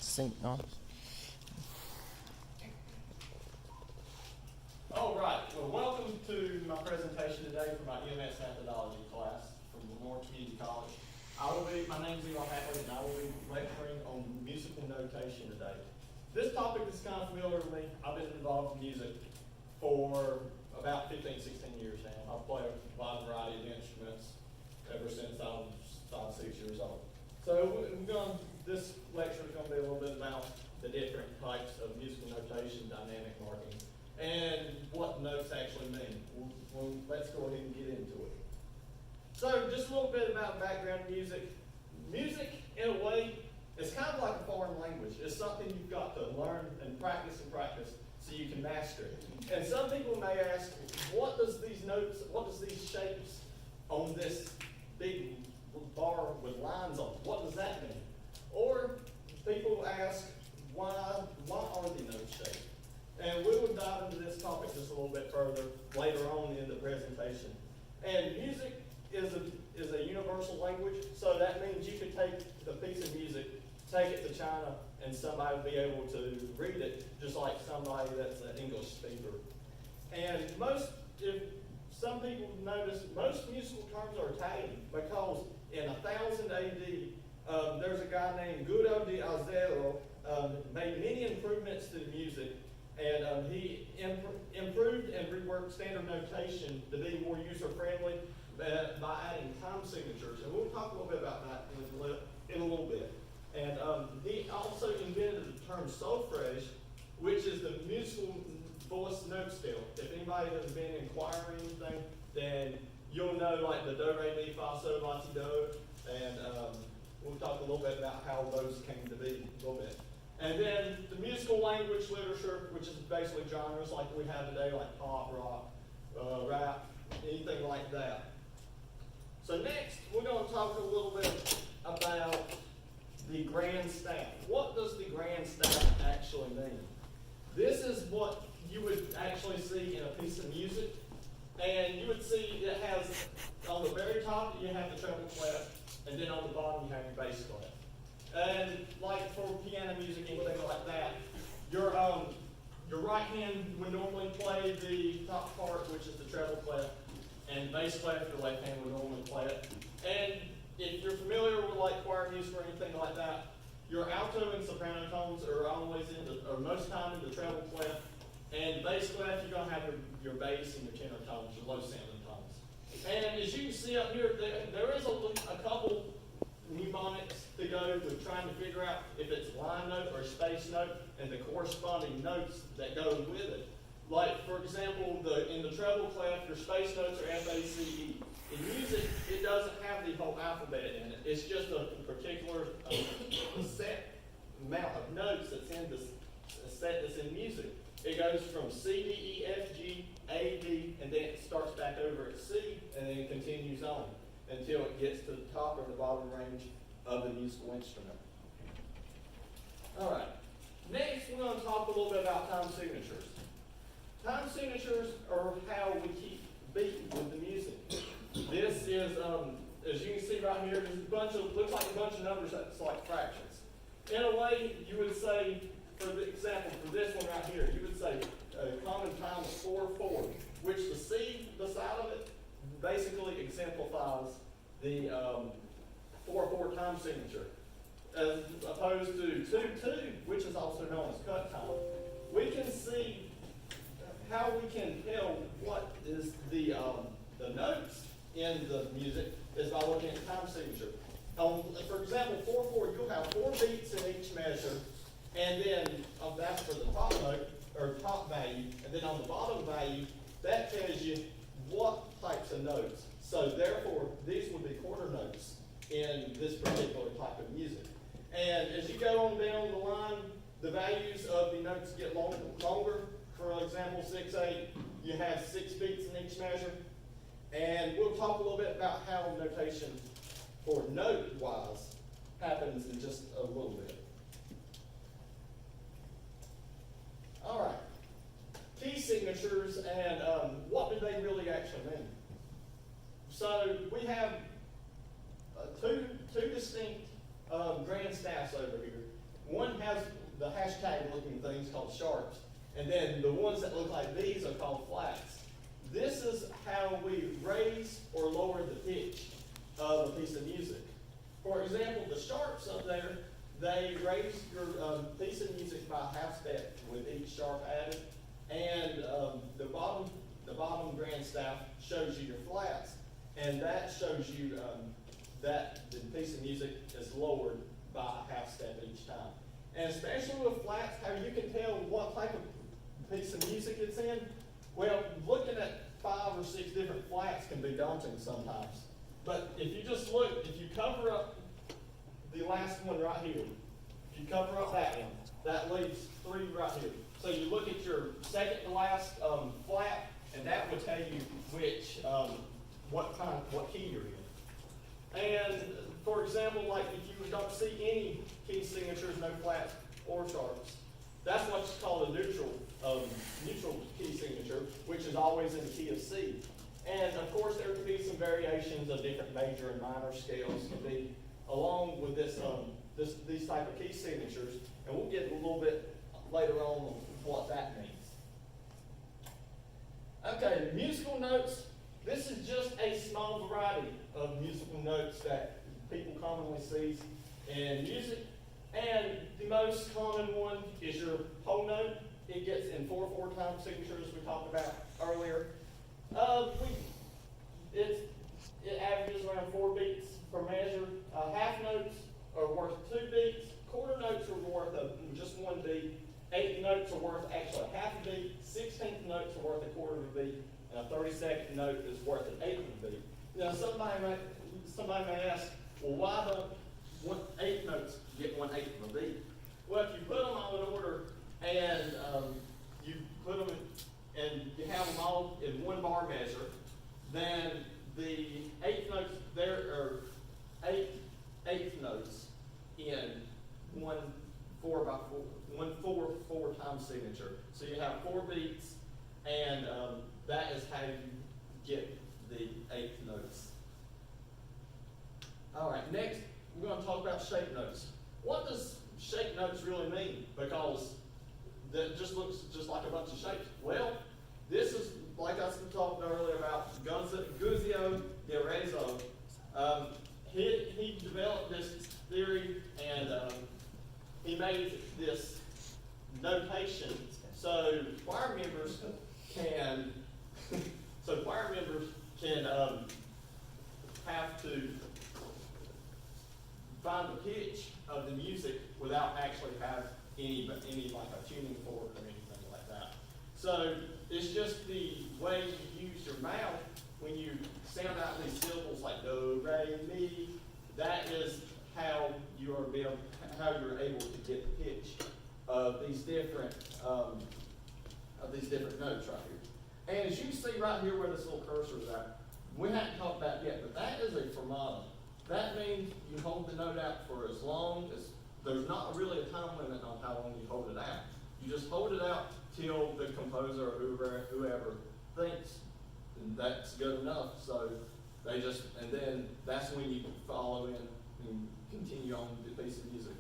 Sync on. All right, well, welcome to my presentation today for my EMS methodology class from Lenore Community College. My name is Eli Hatley, and I will be lecturing on musical notation today. This topic is kind of familiar to me. I've been involved in music for about 15, 16 years now. I've played a wide variety of instruments ever since I was 5, 6 years old. So this lecture is going to be a little bit about the different types of musical notation, dynamic marking, and what notes actually mean. Let's go ahead and get into it. So just a little bit about background music. Music, in a way, is kind of like a foreign language. It's something you've got to learn and practice so you can master it. And some people may ask, what does these shapes on this big bar with lines on it, what does that mean? Or people ask, why are the notes shaped? And we will dive into this topic just a little bit further later on in the presentation. And music is a universal language, so that means you could take the piece of music, take it to China, and somebody would be able to read it just like somebody that's an English speaker. And if some people notice, most musical terms are Italian because in 1000 AD, there's a guy named Guido di Azeglio made many improvements to the music, and he improved and reworked standard notation to be more user-friendly by adding time signatures. And we'll talk a little bit about that in a little bit. And he also invented the term solfège, which is the musical voice note scale. If anybody has been inquiring anything, then you'll know like the do, re, mi, fa, sol, la, si, do, and we'll talk a little bit about how those came to be a little bit. And then the musical language literature, which is basically genres like we have today, like pop, rock, rap, anything like that. So next, we're going to talk a little bit about the grand staff. What does the grand staff actually mean? This is what you would actually see in a piece of music. And you would see it has, on the very top, you have the treble clef, and then on the bottom, you have your bass clef. And like for piano music, anything like that, your right hand would normally play the top part, which is the treble clef, and bass clef, your left hand would normally play it. And if you're familiar with like choir music or anything like that, your alto and soprano tones are always or most time in the treble clef. And bass clef, you're going to have your bass and your tenor tones, your low sounding tones. And as you can see up here, there is a couple mnemonics to go with trying to figure out if it's line note or space note and the corresponding notes that go with it. Like, for example, in the treble clef, your space notes are F, A, C, E. In music, it doesn't have the whole alphabet in it. It's just a particular set amount of notes that's in this set that's in music. It goes from C, D, E, F, G, A, B, and then it starts back over at C, and then it continues on until it gets to the top or the bottom range of the musical instrument. All right. Next, we're going to talk a little bit about time signatures. Time signatures are how we keep beat with the music. This is, as you can see right here, there's looks like a bunch of numbers that's like fractions. In a way, you would say, for the example, for this one right here, you would say common time is 4/4, which the C beside of it basically exemplifies the 4/4 time signature, as opposed to 2/2, which is also known as cut time. We can see how we can tell what is the notes in the music is by looking at time signature. For example, 4/4, you'll have 4 beats in each measure, and then that's for the top note, or top value, and then on the bottom value, that tells you what types of notes. So therefore, these would be quarter notes in this particular type of music. And as you go on down the line, the values of the notes get longer. For example, 6/8, you have 6 beats in each measure. And we'll talk a little bit about how notation for note-wise happens in just a little bit. All right. Key signatures and what do they really actually mean? So we have two distinct grand staffs over here. One has the hashtag looking things called sharps, and then the ones that look like these are called flats. This is how we raise or lower the pitch of a piece of music. For example, the sharps up there, they raise your piece of music by a half step with each sharp added, and the bottom grand staff shows you your flats, and that shows you that the piece of music is lowered by a half step each time. And especially with flats, how you can tell what type of piece of music it's in, well, looking at 5 or 6 different flats can be daunting sometimes. But if you just look, if you cover up the last one right here, if you cover up that one, that leaves 3 right here. So you look at your second to last flat, and that will tell you which, what key you're in. And for example, like if you don't see any key signatures, no flats or sharps, that's what's called a neutral key signature, which is always in the key of C. And of course, there can be some variations of different major and minor scales can be along with these type of key signatures, and we'll get a little bit later on what that means. Okay, musical notes. This is just a small variety of musical notes that people commonly see in music. And the most common one is your whole note. It gets in 4/4 time signatures we talked about earlier. It averages around 4 beats per measure. Half notes are worth 2 beats. Quarter notes are worth just 1 beat. 8th notes are worth actually half a beat. 16th notes are worth 1/4 of a beat. And a 32nd note is worth 1/8 of a beat. Now somebody may ask, well, why don't 8 notes get 1/8 of a beat? Well, if you put them all in order and you put them and you have them all in 1 bar measure, then the 8th notes there are 8th notes in 1 4/4 time signature. So you have 4 beats, and that is how you get the 8th notes. All right, next we're going to talk about shape notes. What does shape notes really mean? Because that just looks just like a bunch of shapes. Well, this is like I was talking earlier about Guzio de Arezzo. He developed this theory, and he made this notation so choir members can have to find the pitch of the music without actually have any like a tuning fork or anything like that. So it's just the way you use your mouth when you sound out these syllables like do, re, mi. That is how you're able to get the pitch of these different notes right here. And as you can see right here where this little cursor is at, we haven't talked about it yet, but that is a fermata. That means you hold the note out for as long as, there's not really a time limit on how long you hold it out. You just hold it out till the composer or whoever thinks that's good enough. So they just, and then that's when you follow in and continue on with the piece of music.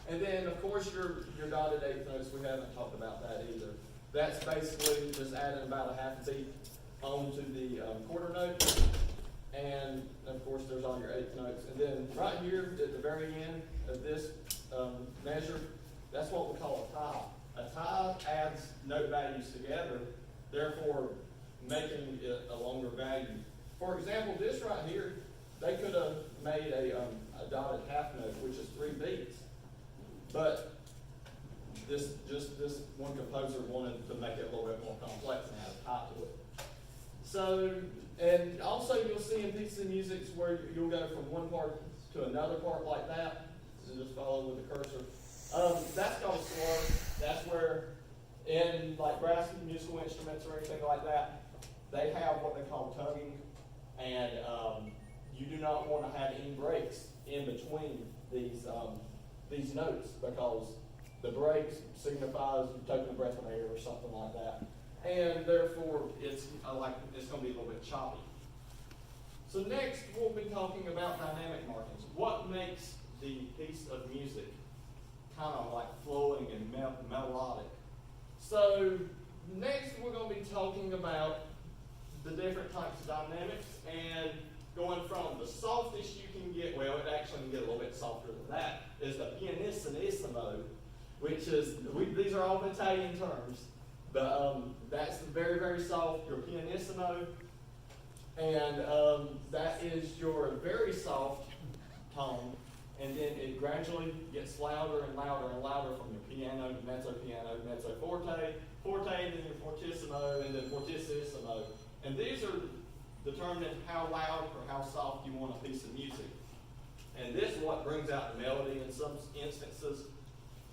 And then of course your dotted 8th notes, we haven't talked about that either. That's basically just adding about a half beat onto the quarter note. And of course there's all your 8th notes. And then right here at the very end of this measure, that's what we call a tie. A tie adds note values together, therefore making it a longer value. For example, this right here, they could have made a dotted half note, which is 3 beats. But this one composer wanted to make it a little bit more complex and add a tie to it. So, and also you'll see in pieces of music where you'll go from one part to another part like that. So just follow with the cursor. That's called a slur. That's where in like brass musical instruments or anything like that, they have what they call tonguing, and you do not want to have any breaks in between these notes, because the breaks signifies you taking a breath of air or something like that, and therefore it's going to be a little bit choppy. So next we'll be talking about dynamic markings. What makes the piece of music kind of like pianissimo, which is, these are all Italian terms, but that's the very, very soft, your pianissimo, and that is your very soft tone, and then it gradually gets louder and louder and louder from your piano to mezzo forte, and then your fortissimo, and then fortissimo. And these are determining how loud or how soft you want a piece of music. And this is what brings out the melody in some instances.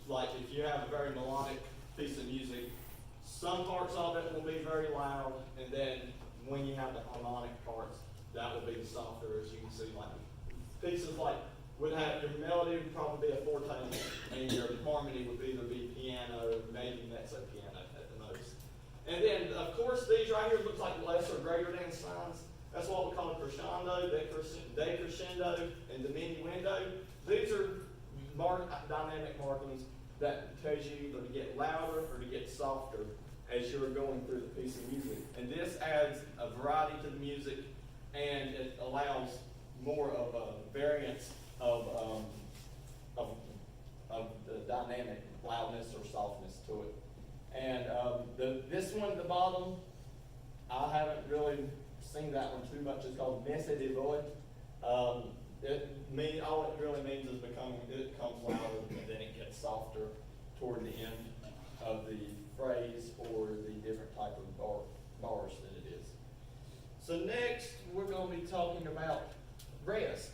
Like if you have a very melodic piece of music, some parts of it will be very loud, and then when you have the harmonic parts, that will be softer, as you can see. Like pieces like would have your melody would probably be a forte, and your harmony would either be piano, maybe mezzo piano at the most. And then, of course, these right here look like less or greater than signs. That's what we call crescendo, decrescendo, and diminuendo. These are dynamic markings that tells you either to get louder or to get softer as you're going through the piece of music. And this adds a variety to the music, and it allows more of a variance of the dynamic loudness or softness to it. And this one at the bottom, I haven't really seen that one too much. It's called messe di voix. All it really means is it becomes louder and then it gets softer toward the end of the phrase or the different type of bars that it is. So next, we're going to be talking about rest.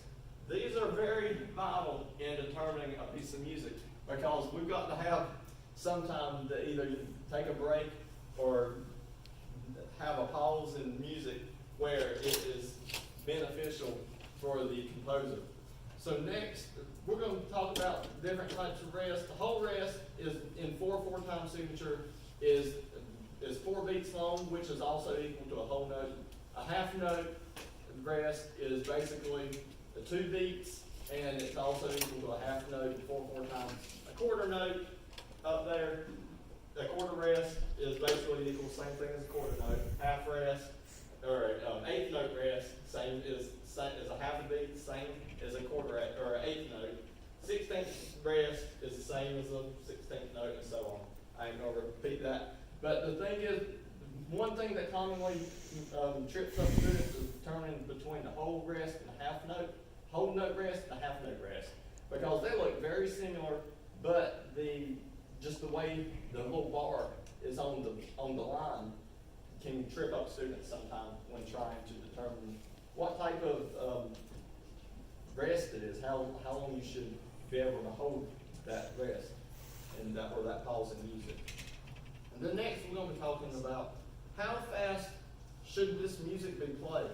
These are very vital in determining a piece of music because we've got to have some time to either take a break or have a pause in music where it is beneficial for the composer. So next, we're going to talk about different types of rest. The whole rest is in 4/4 time signature is 4 beats long, which is also equal to a whole note. A half note rest is basically the 2 beats, and it's also equal to a half note 4/4 times. A quarter note up there, a quarter rest is basically equal to the same thing as a quarter note. Half rest, or eighth note rest, same as a half a beat, same as a quarter or an eighth note. 16th rest is the same as a 16th note, and so on. I ain't gonna repeat that. But the thing is, one thing that commonly trips up students is determining between the whole rest and a half note, whole note rest and a half note rest, because they look very similar, but just the way the little bar is on the line can trip up students sometimes when trying to determine what type of rest it is, how long you should be able to hold that rest and or that pause in music. And then next we're going to be talking about how fast should this music be played.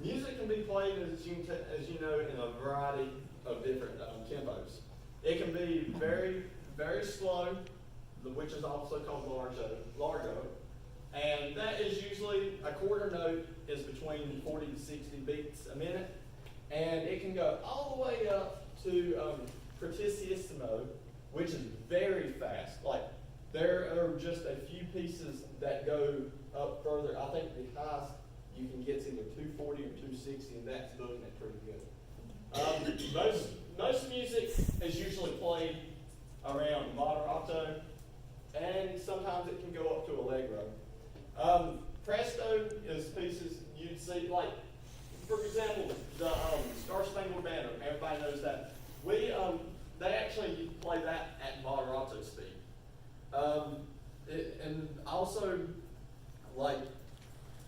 Music can be played, as you know, in a variety of different tempos. It can be very, very slow, which is also called largo, and that is usually a quarter note is between 40 to 60 beats a minute, and it can go all the way up to fortissimo, which is very fast. Like there are just a few pieces that go up further. I think the highest you can get is either 240 or 260, and that's booking it pretty good. Most music is usually played around moderato, and sometimes it can go up to allegro. Presto is pieces you'd see, like, for example, the Star Spangled Banner. Everybody knows that. They actually play that at moderato speed. And also, like,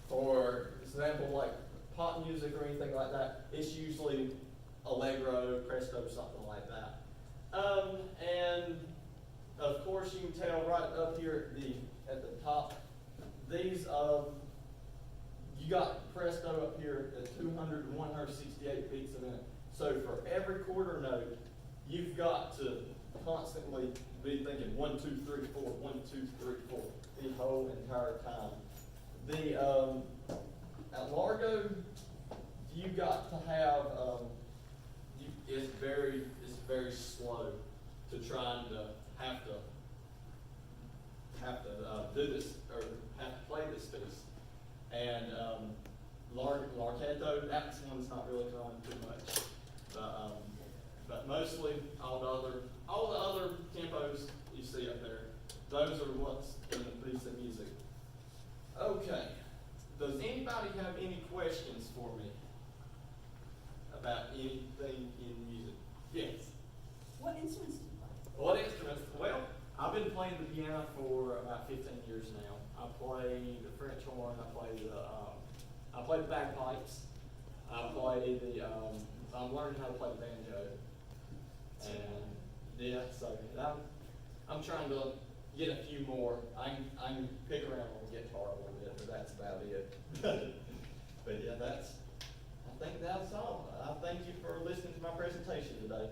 for example, like pop music or anything like that, it's usually allegro, presto, something like that. And of course, you can tell right up here at the top, these you got presto up here at 200 and 168 beats a minute. So for every quarter note, you've got to constantly be thinking 1, 2, 3, 4, 1, 2, 3, 4 the whole entire time. At largo, you got to have it's very slow to trying to have to do this or have to play this piece. And larghetto, that's one that's not really common too much. But mostly all the other those are what's in the piece of music. Okay, does anybody have any questions for me about anything in music? Yes? What instruments do you play? What instruments? Well, I've been playing the piano for about 15 years now. I play the French horn, I play the bagpipes, I'm learning how to play the banjo. And yeah, so I'm trying to get a few more. I can pick around on the guitar a little bit, but that's about it. But yeah, I think that's all. I thank you for listening to my presentation today.